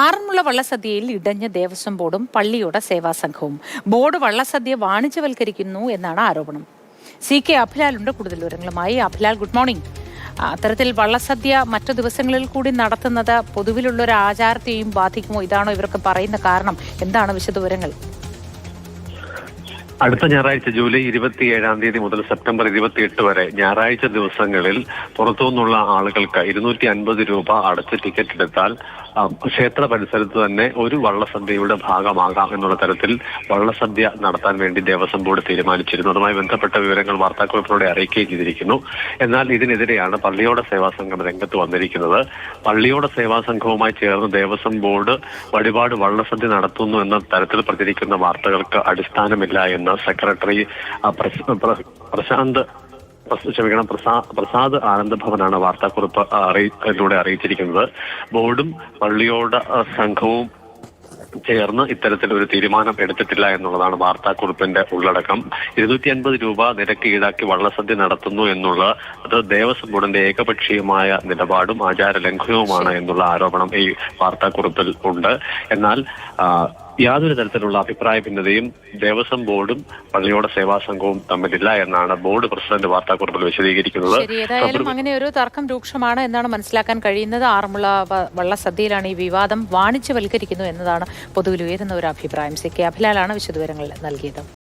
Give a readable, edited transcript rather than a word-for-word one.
ആറന്മുള വള്ളസദ്യയിൽ ഇടഞ്ഞ ദേവസ്വം ബോർഡും പള്ളിയുടെ സേവാസംഘവും. ബോർഡ് വള്ളസദ്യ വാണിജ്യവൽക്കരിക്കുന്നു എന്നാണ് ആരോപണം. CK അഭിലാലുണ്ട് കൂടുതൽ വിവരങ്ങളുമായി. Abhilal, good morning. അത്തരത്തിൽ വള്ളസദ്യ മറ്റു ദിവസങ്ങളിൽ കൂടി നടത്തുന്നത് പൊതുവിലുള്ള ഒരു ആചാരത്തെയും ബാധിക്കുമോ? ഇതാണോ ഇവർക്ക് പറയുന്ന കാരണം? എന്താണ് വിശദവിവരങ്ങൾ? അടുത്ത ഞായറാഴ്ച ജൂലൈ 27 മുതൽ സെപ്റ്റംബർ 28 വരെ ഞായറാഴ്ച ദിവസങ്ങളിൽ പുറത്തുനിന്നുള്ള ആളുകൾക്ക് 250 രൂപ അടച്ച് ടിക്കറ്റ് എടുത്താൽ ക്ഷേത്ര പരിസരത്ത് തന്നെ ഒരു വള്ളസദ്യയുടെ ഭാഗമാകാം എന്നുള്ള തരത്തിൽ വള്ളസദ്യ നടത്താൻ വേണ്ടി ദേവസ്വം ബോർഡ് തീരുമാനിച്ചിരുന്നു. അതുമായി ബന്ധപ്പെട്ട വിവരങ്ങൾ വാർത്താക്കുറിപ്പിലൂടെ അറിയിക്കുകയും ചെയ്തിരിക്കുന്നു. എന്നാൽ ഇതിനെതിരെയാണ് പള്ളിയോട സേവാസംഘം രംഗത്ത് വന്നിരിക്കുന്നത്. പള്ളിയോട സേവാസംഘവുമായി ചേർന്ന് ദേവസ്വം ബോർഡ് വഴിപാട് വള്ളസദ്യ നടത്തുന്നു എന്ന തരത്തിൽ പ്രചരിക്കുന്ന വാർത്തകൾക്ക് അടിസ്ഥാനമില്ല എന്ന് സെക്രട്ടറി പ്രസാദ് ആനന്ദഭവനാണ് വാർത്താക്കുറിപ്പിലൂടെ അറിയിച്ചിരിക്കുന്നത്. ബോർഡും പള്ളിയോട സംഘവും ചേർന്ന് ഇത്തരത്തിലൊരു തീരുമാനം എടുത്തിട്ടില്ല എന്നുള്ളതാണ് വാർത്താക്കുറിപ്പിന്റെ ഉള്ളടക്കം. 250 രൂപ നിരക്ക് ഈടാക്കി വള്ളസദ്യ നടത്തുന്നു എന്നുള്ള അത് ദേവസ്വം ബോർഡിന്റെ ഏകപക്ഷീയമായ നിലപാടും ആചാര ലംഘനവുമാണ് എന്നുള്ള ആരോപണം ഈ വാർത്താക്കുറിപ്പിൽ ഉണ്ട്. എന്നാൽ യാതൊരു തരത്തിലുള്ള അഭിപ്രായ ഭിന്നതയും ദേവസ്വം ബോർഡും പള്ളിയോട സേവാസംഘവും തമ്മിലില്ല എന്നാണ് ബോർഡ് പ്രസിഡന്റ് വാർത്താക്കുറിപ്പിൽ വിശദീകരിക്കുന്നത്. ഏതായാലും അങ്ങനെ ഒരു തർക്കം രൂക്ഷമാണ് എന്നാണ് മനസ്സിലാക്കാൻ കഴിയുന്നത്. ആറന്മുള വള്ളസദ്യയിലാണ് ഈ വിവാദം വാണിജ്യവൽക്കരിക്കുന്നു എന്നതാണ് പൊതുവിൽ ഉയരുന്ന ഒരു അഭിപ്രായം. CK അഭിലാലാണ് വിശദവിവരങ്ങൾ നൽകിയത്.